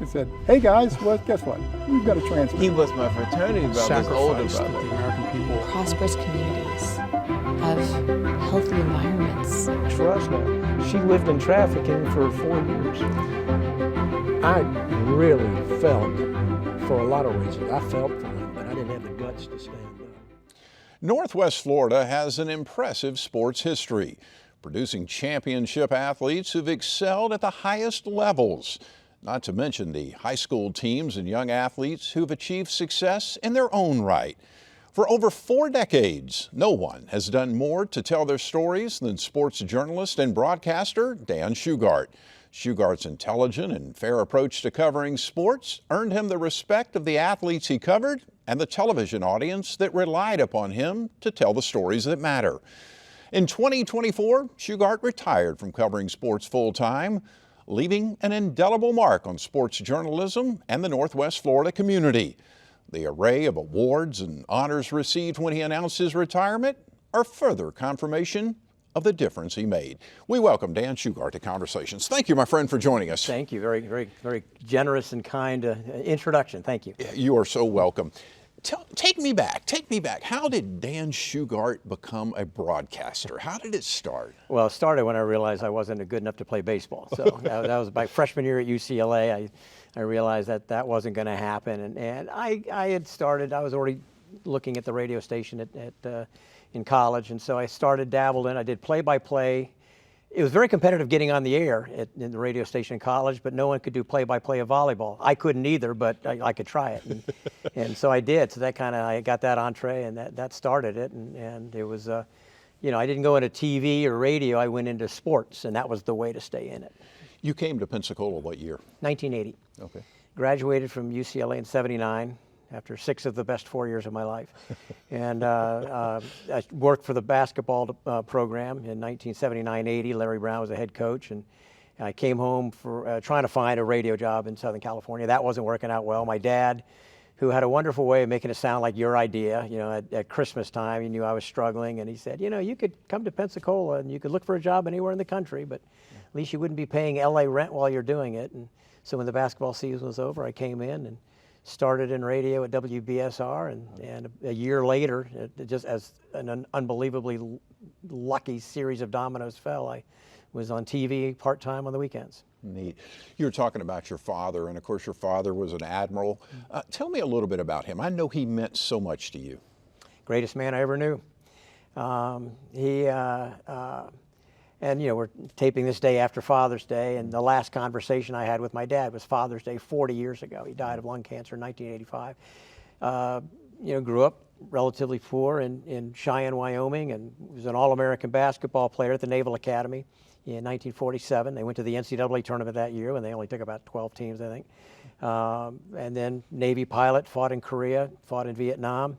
and said, "Hey guys, well, guess what? We've got a transfer." He was my fraternity brother's older Sacrifice that brother. the American people. Prosperous communities have healthy environments. For us now, she lived in trafficking for 4 years. I really felt, for a lot of reasons, I felt for him, but I didn't have the guts to stand up. Northwest Florida has an impressive sports history, producing championship athletes who've excelled at the highest levels, not to mention the high school teams and young athletes who've achieved success in their own right. For over 4 decades, no one has done more to tell their stories than sports journalist and broadcaster Dan Shugart. Shugart's intelligent and fair approach to covering sports earned him the respect of the athletes he covered and the television audience that relied upon him to tell the stories that matter. In 2024, Shugart retired from covering sports full-time, leaving an indelible mark on sports journalism and the Northwest Florida community. The array of awards and honors received when he announced his retirement are further confirmation of the difference he made. We welcome Dan Shugart to Conversations. Thank you, my friend, for joining us. Thank you. Very, very, very generous and kind introduction. Thank you. You are so welcome. Take me back. How did Dan Shugart become a broadcaster? How did it start? Well, it started when I realized I wasn't good enough to play baseball. So that was my freshman year at UCLA. I realized that wasn't going to happen. And I had started, I was already looking at the radio station in college. And so I started dabbled in, I did play-by-play. It was very competitive getting on the air in the radio station in college, but no one could do play-by-play of volleyball. I couldn't either, but I could try it. And so I did. So that I got that entree, and that started it. And it was, I didn't go into TV or radio. I went into sports, and that was the way to stay in it. You came to Pensacola what year? 1980. Okay. Graduated from UCLA in '79. After 6 of the best 4 years of my life. And I worked for the basketball program in 1979-80. Larry Brown was the head coach, and I came home for trying to find a radio job in Southern California. That wasn't working out well. My dad, who had a wonderful way of making it sound like your idea, at Christmas time, he knew I was struggling, and he said, you could come to Pensacola and you could look for a job anywhere in the country, but at least you wouldn't be paying LA rent while you're doing it. And so when the basketball season was over, I came in and started in radio at WBSR, and a year later, just as an unbelievably lucky series of dominoes fell, I was on TV part-time on the weekends. Neat. You were talking about your father, and of course your father was an admiral. Tell me a little bit about him. I know he meant so much to you. Greatest man I ever knew. And we're taping this day after Father's Day, and the last conversation I had with my dad was Father's Day 40 years ago. He died of lung cancer in 1985. Grew up relatively poor in Cheyenne, Wyoming, and was an All-American basketball player at the Naval Academy in 1947. They went to the NCAA tournament that year when they only took about 12 teams, I think. And then Navy pilot, fought in Korea, fought in Vietnam.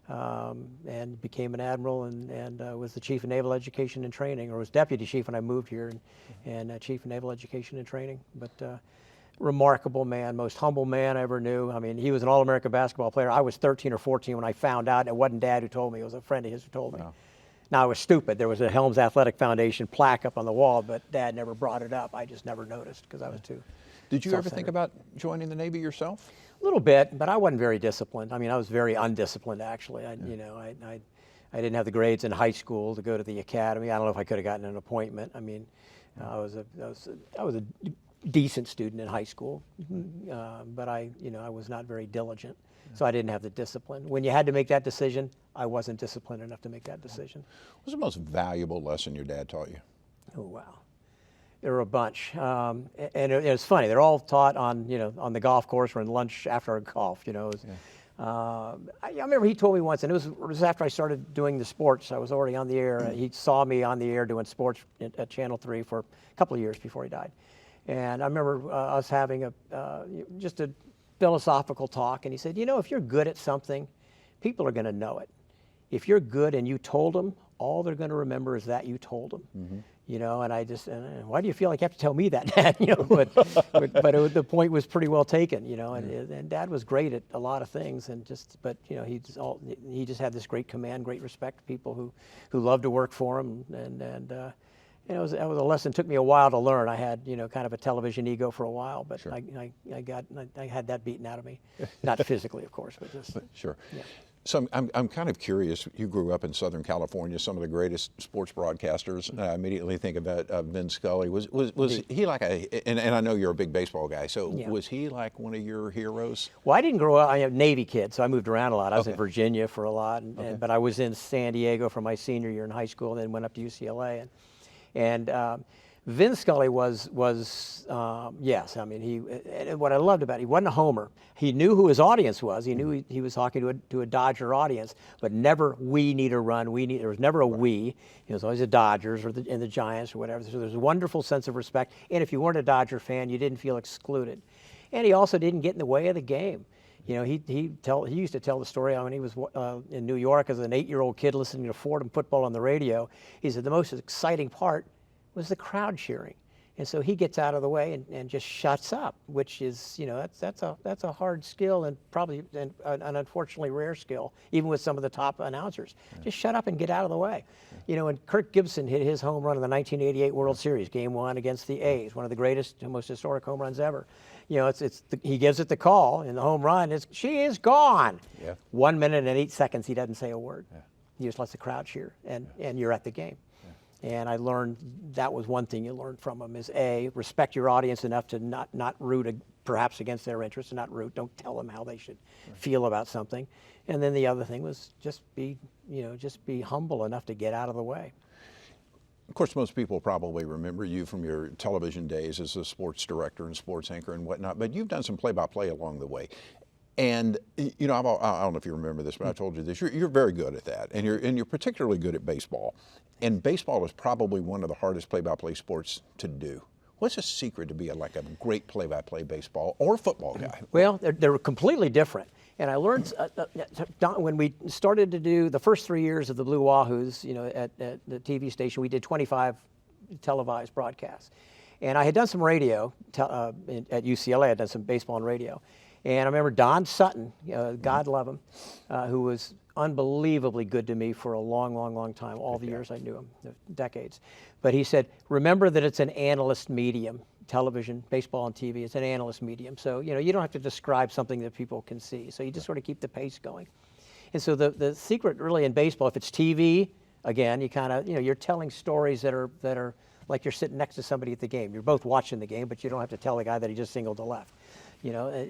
And became an admiral and was the chief of naval education and training, or was deputy chief when I moved here, and chief of naval education and training. But remarkable man, most humble man I ever knew. I mean, he was an All-American basketball player. I was 13 or 14 when I found out, and it wasn't Dad who told me, it was a friend of his who told me. Wow. Now, I was stupid. There was a Helms Athletic Foundation plaque up on the wall, but Dad never brought it up. I just never noticed because I was too Did you ever think about joining the Navy yourself? A little bit, but I wasn't very disciplined. I mean, I was very undisciplined, actually. I didn't have the grades in high school to go to the academy. I don't know if I could have gotten an appointment. I mean, I was a decent student in high school, but I was not very diligent, so I didn't have the discipline. When you had to make that decision, I wasn't disciplined enough to make that decision. What was the most valuable lesson your dad taught you? Oh, wow. There were a bunch, and it's funny. They're all taught on on the golf course or in lunch after golf. I remember he told me once, and it was after I started doing the sports. I was already on the air. He saw me on the air doing sports at Channel 3 for a couple of years before he died, and I remember us having just a philosophical talk. And he said, if you're good at something, people are going to know it. If you're good and you told them, all they're going to remember is that you told them. Mm-hmm. And I just, why do you feel like you have to tell me that, Dad? But the point was pretty well taken, and Dad was great at a lot of things, but he just had this great command, great respect for people who loved to work for him, and And it was a lesson. It took me a while to learn. I had, kind of a television ego for a while, but Sure. I had that beaten out of me. Not physically, of course, but just. Sure. Yeah. So I'm kind of curious. You grew up in Southern California, some of the greatest sports broadcasters. I immediately think about Vin Scully. Was he like and I know you're a big baseball guy, so Yeah. was he like one of your heroes? Well, I didn't grow up. I'm a Navy kid, so I moved around a lot. I was in Okay. Virginia for a lot, but I was in San Diego for my senior year in high school, and then went up to UCLA. And Vin Scully was yes. I mean, and what I loved about it, he wasn't a homer. He knew who his audience was. He knew he was talking to a Dodger audience, but never we need a run. There was never a we. It was always the Dodgers and the Giants or whatever. So there's a wonderful sense of respect. And if you weren't a Dodger fan, you didn't feel excluded. And he also didn't get in the way of the game. He used to tell the story when he was in New York as an 8-year-old kid listening to Fordham football on the radio. He said the most exciting part was the crowd cheering. And so he gets out of the way and just shuts up, which is, that's a hard skill and probably an unfortunately rare skill, even with some of the top announcers. Yeah. Just shut up and get out of the way. Yeah. And Kirk Gibson hit his home run in the 1988 World Series, Game 1 against the A's, one of the greatest, most historic home runs ever. He gives it the call, and the home run is, she is gone. Yeah. 1 minute and 8 seconds, he doesn't say a word. Yeah. He just lets the crowd cheer, and you're at the game. And I learned that was one thing you learned from him is respect your audience enough to not root perhaps against their interests, and not root. Don't tell them how they should feel about something. And then the other thing was just be humble enough to get out of the way. Of course, most people probably remember you from your television days as a sports director and sports anchor and whatnot, but you've done some play-by-play along the way. And I don't know if you remember this, but I told you this. You're very good at that, and you're particularly good at baseball. And baseball is probably one of the hardest play-by-play sports to do. What's the secret to be a great play-by-play baseball or football guy? Well, they're completely different. And I learned when we started to do the first 3 years of the Blue Wahoos, at the TV station, we did 25 televised broadcasts. And I had done some radio at UCLA. I had done some baseball and radio. And I remember Don Sutton, God love him, who was unbelievably good to me for a long, long, long time, all the years I knew him, decades. But he said, remember that it's an analyst medium, television, baseball and TV, it's an analyst medium. So, you don't have to describe something that people can see. So you just sort of keep the pace going. And so the secret really in baseball, if it's TV, again, you kind of, you're telling stories that are like you're sitting next to somebody at the game. You're both watching the game, but you don't have to tell the guy that he just singled to left.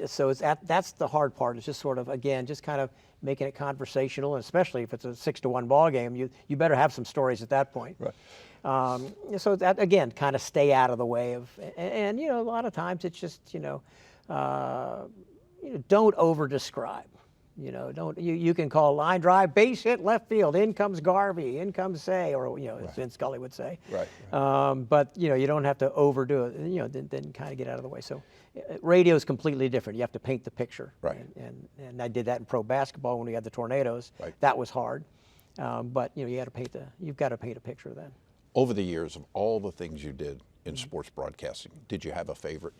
So that's the hard part. Is just sort of, again, just kind of making it conversational, and especially if it's a 6-1 ball game, you better have some stories at that point. Right. So that, again, kind of stay out of the way of, and a lot of times it's just, don't over-describe. You can call line drive, base hit, left field, in comes Garvey, in comes Say, or as Vin Scully would say. Right. But you don't have to overdo it. Then kind of get out of the way. So radio is completely different. You have to paint the picture. Right. And I did that in pro basketball when we had the tornadoes. Right. That was hard. But you've got to paint a picture then. Over the years of all the things you did in sports broadcasting, did you have a favorite?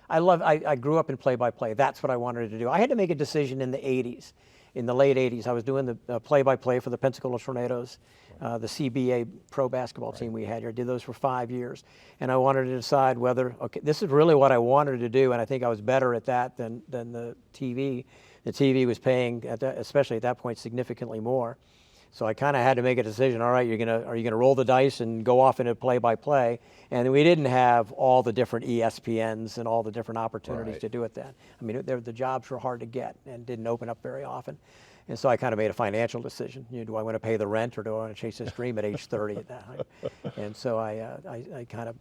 I grew up in play-by-play. That's what I wanted to do. I had to make a decision in the 80s. In the late 80s, I was doing the play-by-play for the Pensacola Tornadoes, the CBA pro basketball team we had here. I did those for 5 years. And I wanted to decide whether, this is really what I wanted to do, and I think I was better at that than the TV. The TV was paying, especially at that point, significantly more. So I kind of had to make a decision. All right, are you gonna roll the dice and go off into play-by-play? And we didn't have all the different ESPNs and all the different opportunities to do it then. I mean, the jobs were hard to get and didn't open up very often. And so I kind of made a financial decision. Do I want to pay the rent, or do I want to chase this dream at age 30 at that time? And so I kind of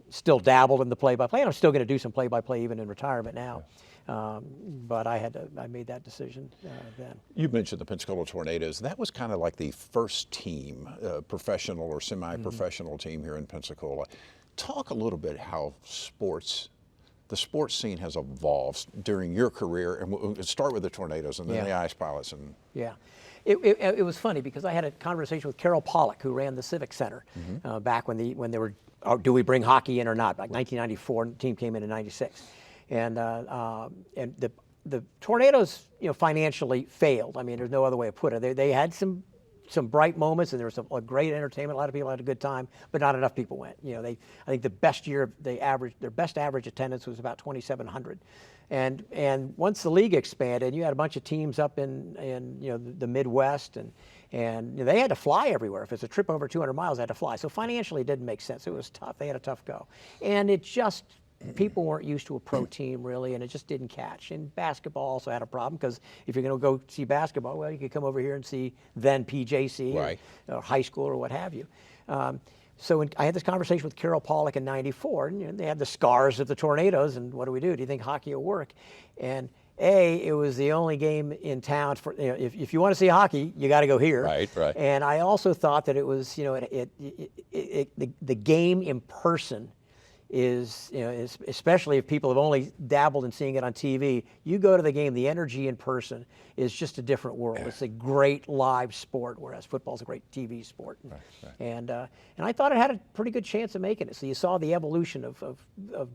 still dabbled in the play-by-play, and I'm still going to do some play-by-play even in retirement now. But I made that decision then. You mentioned the Pensacola Tornadoes. That was kind of like the first team, professional or semi-professional team here in Pensacola. Talk a little bit how the sports scene has evolved during your career, and we'll start with the Tornadoes and then the Ice Pilots. Yeah. It was funny because I had a conversation with Carol Pollack, who ran the Civic Center back when they were, do we bring hockey in or not? Like 1994, the team came in '96. And the Tornadoes, financially failed. I mean, there's no other way to put it. They had some some bright moments, and there was some great entertainment. A lot of people had a good time, but not enough people went. You know, I think the best year their best average attendance was about 2,700. And once the league expanded, you had a bunch of teams up in you know, the Midwest, and you know, they had to fly everywhere. If it's a trip over 200 miles, they had to fly. So financially, it didn't make sense. It was tough. They had a tough go, and it just, people weren't used to a pro team really, and it just didn't catch. And basketball also had a problem, because if you're going to go see basketball, well, you could come over here and see then PJC, right, or high school or what have you. So I had this conversation with Carol Pollack in '94, and you know, they had the scars of the tornadoes, and what do we do? Do you think hockey will work? And it was the only game in town for, you know, if you want to see hockey, you got to go here. Right, right. And I also thought that it was, you know, the game in person is, you know, especially if people have only dabbled in seeing it on TV, you go to the game, the energy in person is just a different world. Yeah. It's a great live sport, whereas football's a great TV sport. Right, right. And I thought it had a pretty good chance of making it. So you saw the evolution of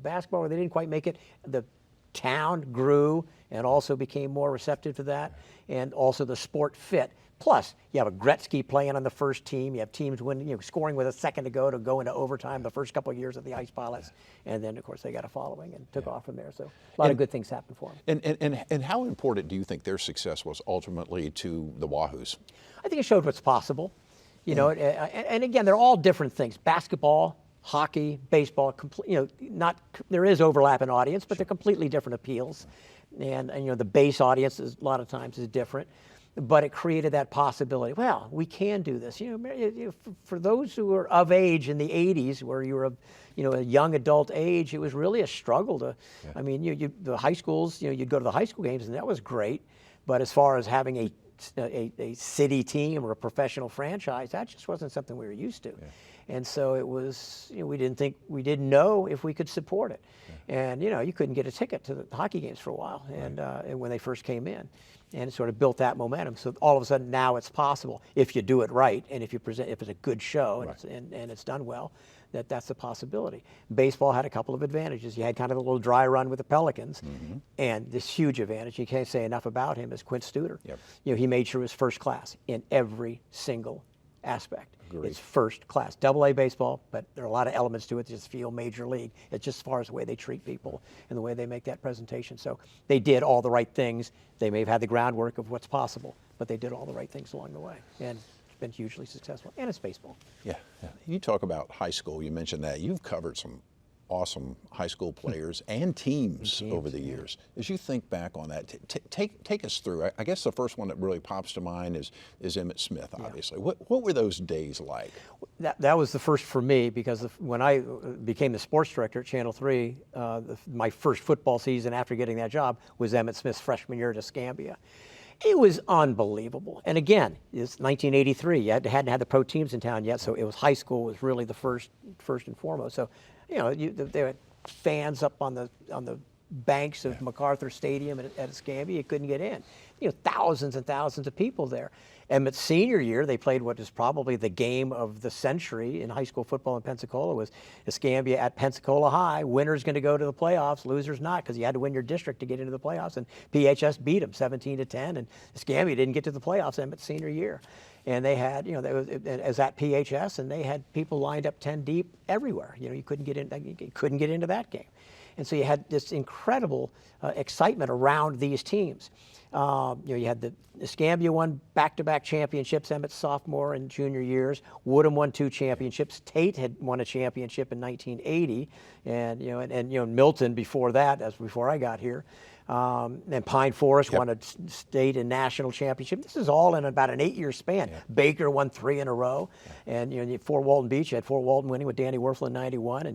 basketball, where they didn't quite make it. The town grew and also became more receptive to that, and also the sport fit. Plus, you have a Gretzky playing on the first team. You have teams winning, you know, scoring with a second to go into overtime the first couple of years of the Ice Pilots, and then of course they got a following and took off from there. So a lot of good things happened for them. And how important do you think their success was ultimately to the Wahoos? I think it showed what's possible. You know, and again, they're all different things. Basketball, hockey, baseball, you know, there is overlap in audience, but they're completely different appeals. And you know, the base audience is, a lot of times, is different. But it created that possibility. Well, we can do this. You know, for those who were of age in the '80s, where you were, you know, a young adult age, it was really a struggle to. Yeah. I mean, the high schools, you know, you'd go to the high school games, and that was great. But as far as having a city team or a professional franchise, that just wasn't something we were used to. Yeah. And so it was, you know, we didn't know if we could support it. Yeah. And, you know, you couldn't get a ticket to the hockey games for a while, and when they first came in. And it sort of built that momentum. So all of a sudden now it's possible, if you do it right, and if it's a good show, and, and it's done well, that's a possibility. Baseball had a couple of advantages. You had kind of a little dry run with the Pelicans, and this huge advantage, you can't say enough about him, is Quint Studer. Yep. You know, he made sure it was first class in every single aspect. Agreed. It's first class. AA baseball, but there are a lot of elements to it that just feel major league. It's just as far as the way they treat people and the way they make that presentation. So they did all the right things. They may have had the groundwork of what's possible, but they did all the right things along the way. And it's been hugely successful. And it's baseball. Yeah. You talk about high school. You mentioned that. You've covered some awesome high school players and teams over the years. As you think back on that, take us through. I guess the first one that really pops to mind is Emmett Smith, obviously. Yeah. What were those days like? That was the first for me, because when I became the sports director at Channel 3, my first football season after getting that job was Emmett Smith's freshman year at Escambia. It was unbelievable. And again, it's 1983. You hadn't had the pro teams in town yet, so it was high school was really the first and foremost. So, you know, there were fans up on the banks of MacArthur Stadium at Escambia. You couldn't get in. You know, thousands and thousands of people there. Emmett's senior year, they played what is probably the game of the century in high school football in Pensacola, was Escambia at Pensacola High. Winner's going to go to the playoffs, loser's not, because you had to win your district to get into the playoffs. And PHS beat them 17-10, and Escambia didn't get to the playoffs Emmett's senior year. And they had, you know, as at PHS, and they had people lined up 10 deep everywhere. You know, you couldn't get into that game. And so you had this incredible excitement around these teams. You know, you had the Escambia won back-to-back championships, Emmett's sophomore and junior years. Woodham won 2 championships. Tate had won a championship in 1980, and you know, Milton before that, that's before I got here. And Pine Forest won a state and national championship. This is all in about an 8-year span. Yeah. Baker won 3 in a row, and you know, Fort Walton Beach had Fort Walton winning with Danny Werfel in '91,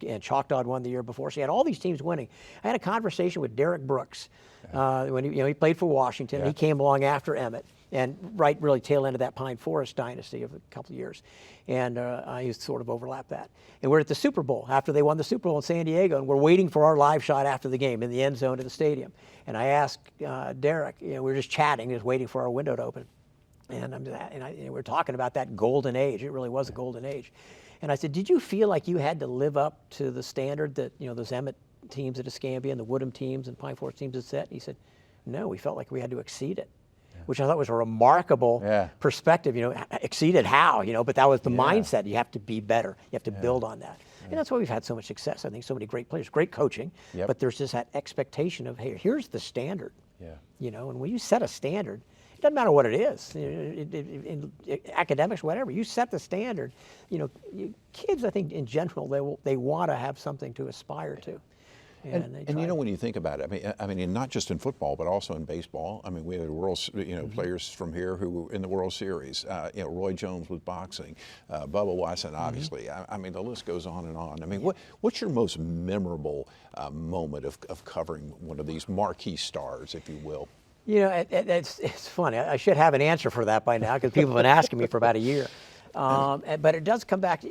and Choctaw won the year before. So you had all these teams winning. I had a conversation with Derek Brooks when he played for Washington. Yeah. He came along after Emmett, and really tail end of that Pine Forest dynasty of a couple of years. And I used to sort of overlap that. And we're at the Super Bowl after they won the Super Bowl in San Diego, and we're waiting for our live shot after the game in the end zone of the stadium. And I asked Derek, you know, we were just chatting, just waiting for our window to open. And we're talking about that golden age. It really was a golden age. And I said, did you feel like you had to live up to the standard that, you know, those Emmett teams at Escambia and the Woodham teams and Pine Forest teams had set? And he said, no, we felt like we had to exceed it. which I thought was a remarkable perspective. You know, exceeded how, you know, but that was the mindset. You have to be better. You have to build on that. And that's why we've had so much success. I think so many great players, great coaching, but there's just that expectation of, hey, here's the standard. You know, and when you set a standard, it doesn't matter what it is, in academics, whatever. You set the standard. You know, kids, I think in general, they want to have something to aspire to. And you know, when you think about it, I mean, and not just in football, but also in baseball. I mean, we had players from here who were in the World Series. You know, Roy Jones with boxing, Bubba Watson, obviously. I mean, the list goes on and on. I mean, what's your most memorable moment of covering one of these marquee stars, if you will? You know, it's funny. I should have an answer for that by now because people have been asking me for about a year. But it does come back.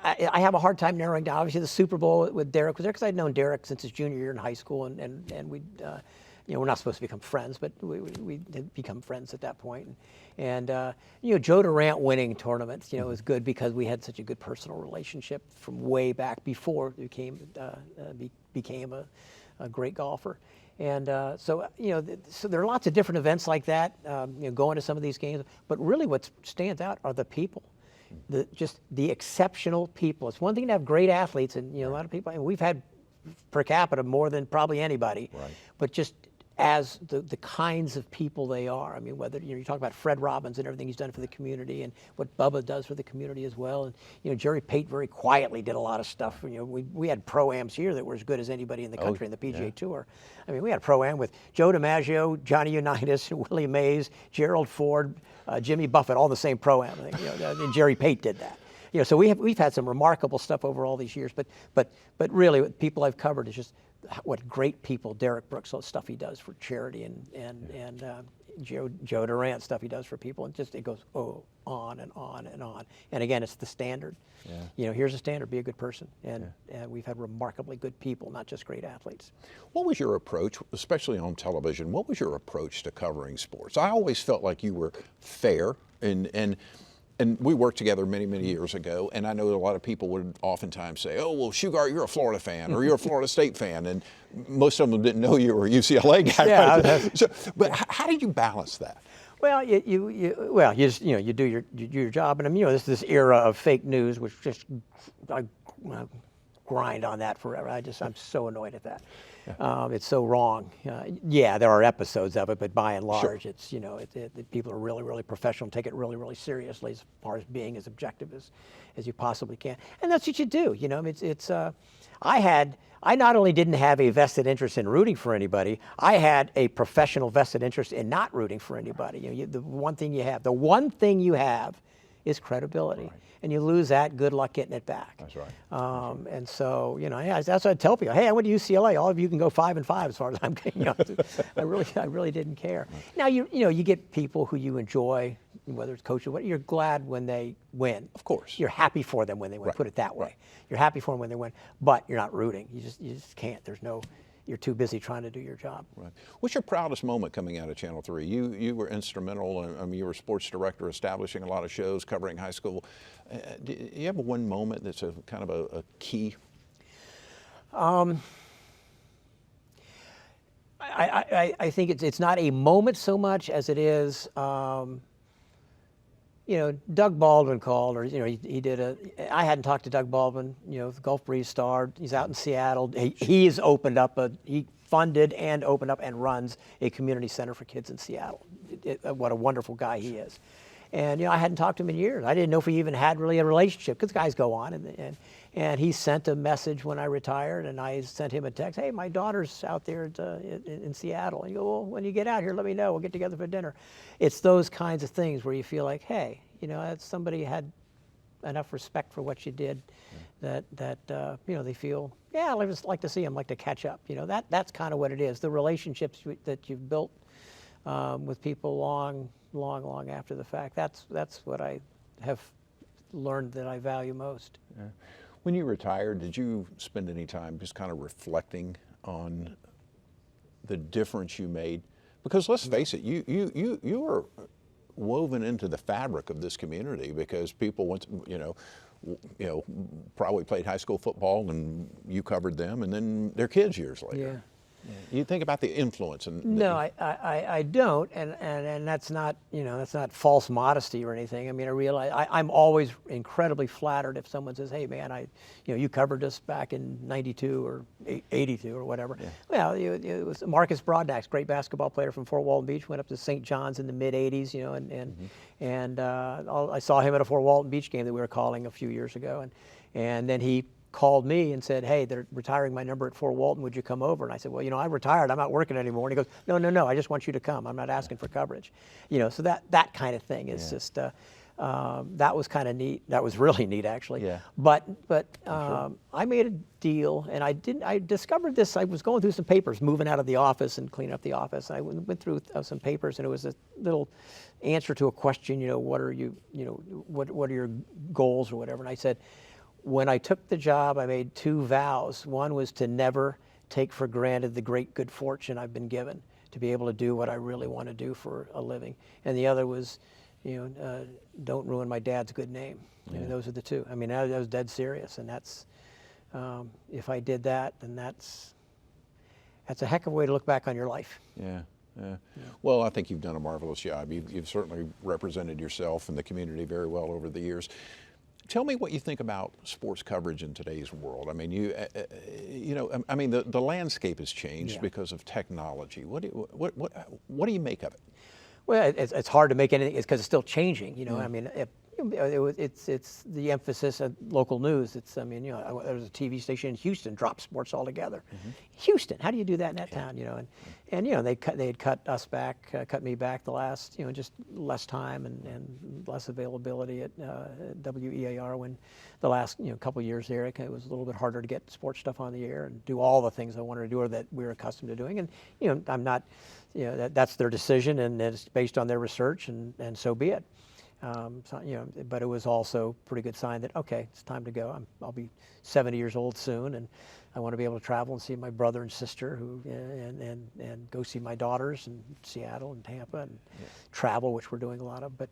I have a hard time narrowing down. Obviously, the Super Bowl with Derek was there because I'd known Derek since his junior year in high school, and we, you know, we're not supposed to become friends, but we had become friends at that point. And you know, Joe Durant winning tournaments, you know, was good because we had such a good personal relationship from way back before he became a great golfer. And so, you know, so there are lots of different events like that, you know, going to some of these games. But really what stands out are the people, just the exceptional people. It's one thing to have great athletes, and, you know, a lot of people, and we've had per capita more than probably anybody, but just as the kinds of people they are. I mean, whether, you know, you talk about Fred Robbins and everything he's done for the community and what Bubba does for the community as well. And, you know, Jerry Pate very quietly did a lot of stuff. You know, we had pro-ams here that were as good as anybody in the country in the PGA Tour. I mean, we had a pro-am with Joe DiMaggio, Johnny Unitas, Willie Mays, Gerald Ford, Jimmy Buffett, all the same pro-am. You know, and Jerry Pate did that. You know, so we've had some remarkable stuff over all these years. But really, what people I've covered is just what great people, Derek Brooks, all the stuff he does for charity, and Joe Durant, stuff he does for people, and just it goes on and on and on. And again, it's the standard. You know, here's a standard: be a good person. And we've had remarkably good people, not just great athletes. What was your approach, especially on television? What was your approach to covering sports? I always felt like you were fair and we worked together many, many years ago, and I know a lot of people would oftentimes say, oh, well, Shugart, you're a Florida fan, or you're a Florida State fan, and most of them didn't know you were a UCLA guy. Yeah. But how did you balance that? Well, you do your job, and I mean, you know, this era of fake news, which just I grind on that forever. I'm so annoyed at that. It's so wrong. Yeah, there are episodes of it, but by and large, it's, you know, people are really, really professional, take it really, really seriously as far as being as objective as you possibly can. And that's what you do. You know, I not only didn't have a vested interest in rooting for anybody, I had a professional vested interest in not rooting for anybody. You know, the one thing you have is credibility. And you lose that, good luck getting it back. That's right. And so, you know, that's what I tell people. Hey, I went to UCLA. All of you can go 5-5 as far as I'm getting. You know, I really didn't care. Now you get people who you enjoy, whether it's coaches, you're glad when they win. Of course. You're happy for them when they win. Put it that way. You're happy for them when they win, but you're not rooting. You just can't. You're too busy trying to do your job. Right. What's your proudest moment coming out of Channel 3? You were instrumental. I mean, you were sports director, establishing a lot of shows, covering high school. Do you have one moment that's a kind of a key? I think it's not a moment so much as it is. You know, Doug Baldwin called, or, you know, he did I hadn't talked to Doug Baldwin, you know, the Gulf Breeze star. He's out in Seattle. He's opened up he funded and opened up and runs a community center for kids in Seattle. What a wonderful guy he is. And, you know, I hadn't talked to him in years. I didn't know if we even had really a relationship, because guys go on. And he sent a message when I retired, and I sent him a text, hey, my daughter's out there in Seattle. And you go, well, when you get out here, let me know. We'll get together for dinner. It's those kinds of things where you feel like, hey, you know, somebody had enough respect for what you did that you know, they feel, yeah, I just like to see them, like to catch up. You know, that's kind of what it is. The relationships that you've built with people long after the fact. That's what I have learned that I value most. Yeah. When you retired, did you spend any time just kind of reflecting on the difference you made? Because let's face it, you were woven into the fabric of this community, because people went, you know, probably played high school football and you covered them, and then their kids years later. Yeah. You think about the influence. And No, I don't, and that's not, that's not false modesty or anything. I mean, I realize I'm always incredibly flattered if someone says, "Hey, man, you covered us back in '92 or '82 or whatever." Yeah. Well, it was Marcus Broadnax, great basketball player from Fort Walton Beach, went up to St. John's in the mid '80s, and I saw him at a Fort Walton Beach game that we were calling a few years ago, and then he called me and said, "Hey, they're retiring my number at Fort Walton. Would you come over?" And I said, "Well, I retired. I'm not working anymore." And he goes, No. I just want you to come. I'm not asking for coverage." So that kind of thing is just that was kind of neat. That was really neat, actually. Yeah. But I made a deal, and I discovered this. I was going through some papers, moving out of the office and cleaning up the office. I went through some papers, and it was a little answer to a question. What are what are your goals or whatever? And I said, when I took the job, I made two vows. One was to never take for granted the great good fortune I've been given to be able to do what I really want to do for a living. And the other was, don't ruin my dad's good name. Yeah. Those are the two. I mean, I was dead serious. And that's, if I did that, then that's a heck of a way to look back on your life. Yeah. Well, I think you've done a marvelous job. You've certainly represented yourself and the community very well over the years. Tell me what you think about sports coverage in today's world. I mean, the landscape has changed because of technology. What do you make of it? Well, it's hard to make anything. It's because it's still changing. I mean, it's the emphasis of local news. There was a TV station in Houston dropped sports altogether. Mm-hmm. Houston, how do you do that in that town? And they had cut us back, cut me back the last, just less time and less availability at WEAR when the last couple of years there. It was a little bit harder to get sports stuff on the air and do all the things I wanted to do or that we were accustomed to doing. And I'm not, that's their decision and it's based on their research and so be it. But it was also a pretty good sign that, okay, it's time to go. I'll be 70 years old soon, and I want to be able to travel and see my brother and sister and go see my daughters in Seattle and Tampa and travel, which we're doing a lot of. But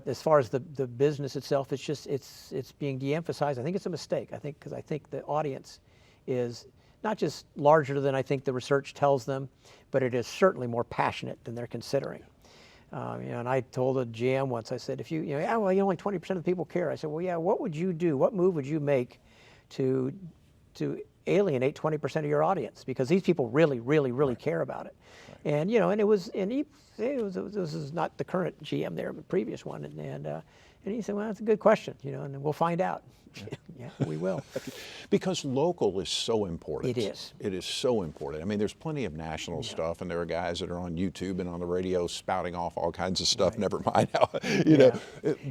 as far as the business itself, it's being de-emphasized. I think it's a mistake. Because I think the audience is not just larger than I think the research tells them, but it is certainly more passionate than they're considering. And I told a GM once, I said, if only 20% of the people care. I said, well, yeah, what would you do? What move would you make to alienate 20% of your audience? Because these people really, really, really care about it. Right. And, this is not the current GM there, but previous one. And he said, well, that's a good question, and we'll find out. Yeah, we will. Because local is so important. It is. It is so important. I mean, there's plenty of national stuff, and there are guys that are on YouTube and on the radio spouting off all kinds of stuff, never mind how,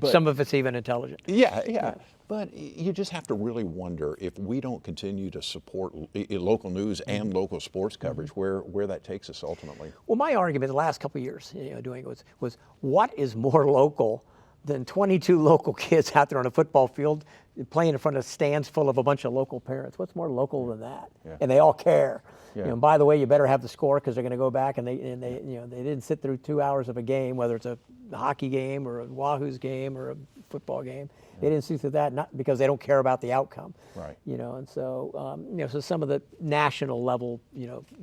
But, some of it's even intelligent. Yeah. But you just have to really wonder if we don't continue to support local news and local sports coverage, where that takes us ultimately. Well, my argument the last couple of years, doing it was what is more local than 22 local kids out there on a football field playing in front of stands full of a bunch of local parents? What's more local than that? Yeah. And they all care. Yeah. By the way, you better have the score because they're going to go back and they didn't sit through 2 hours of a game, whether it's a hockey game or a Wahoo's game or a football game. Yeah. They didn't sit through that not because they don't care about the outcome. Right. And so so some of the national level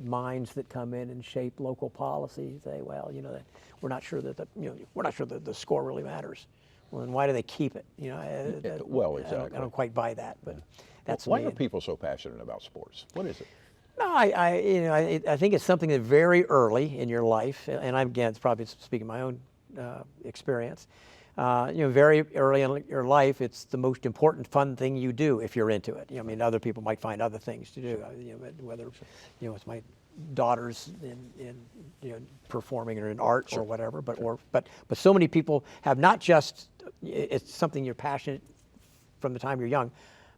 minds that come in and shape local policy say, well, that we're not sure that the score really matters. Well, then why do they keep it? Well, exactly. I don't quite buy that, but that's why are people so passionate about sports? What is it? No, I think it's something that very early in your life, and again, it's probably speaking my own experience. Very early in your life, it's the most important fun thing you do if you're into it. Other people might find other things to do. Whether it's my daughters in performing or in art or whatever. But so many people have not just it's something you're passionate from the time you're young,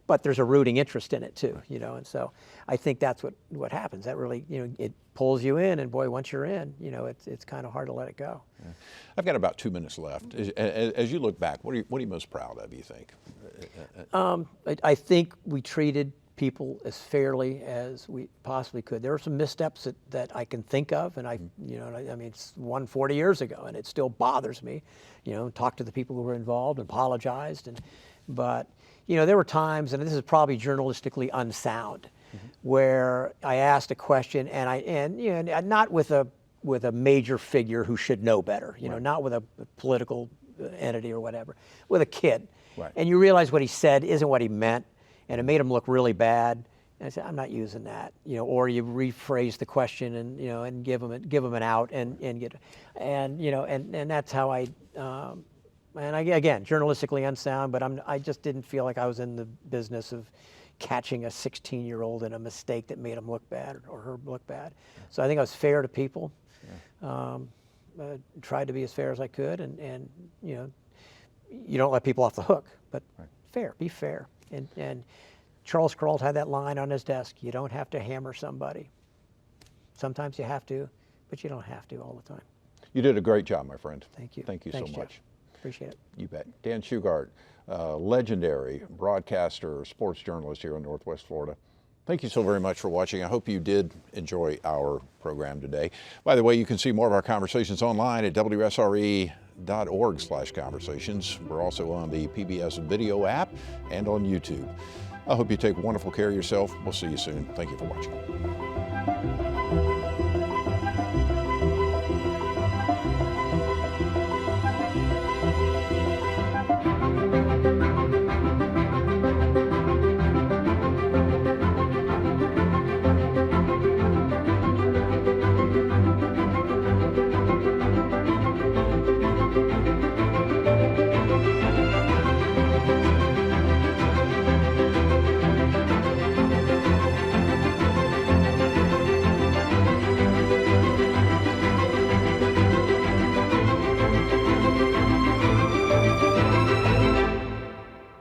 but there's a rooting interest in it too. And so I think that's what happens. That really it pulls you in, and boy, once you're in, it's kind of hard to let it go. Yeah. I've got about 2 minutes left. As you look back, what are you most proud of, you think? I think we treated people as fairly as we possibly could. There were some missteps that I can think of, and it's 40 years ago, and it still bothers me. Talk to the people who were involved and apologized, but there were times, and this is probably journalistically unsound, where I asked a question and you know, not with a major figure who should know better, you know, not with a political entity or whatever, with a kid. Right. And you realize what he said isn't what he meant, and it made him look really bad. And I said, I'm not using that, you know. Or you rephrase the question and, you know, and give him an out and get, and you know, and that's how I. And again, journalistically unsound, but I just didn't feel like I was in the business of catching a 16-year-old in a mistake that made him look bad or her look bad. So I think I was fair to people. Tried to be as fair as I could, and you know, you don't let people off the hook, but fair, be fair. And Charles Kuralt had that line on his desk: you don't have to hammer somebody. Sometimes you have to, but you don't have to all the time. You did a great job, my friend. Thank you. Thank you Thanks, so Jeff. much. Appreciate it. You bet. Dan Shugart, legendary broadcaster, sports journalist here in Northwest Florida. Thank you so very much for watching. I hope you did enjoy our program today. By the way, you can see more of our conversations online at wsre.org/conversations. We're also on the PBS video app and on YouTube. I hope you take wonderful care of yourself. We'll see you soon. Thank you for watching.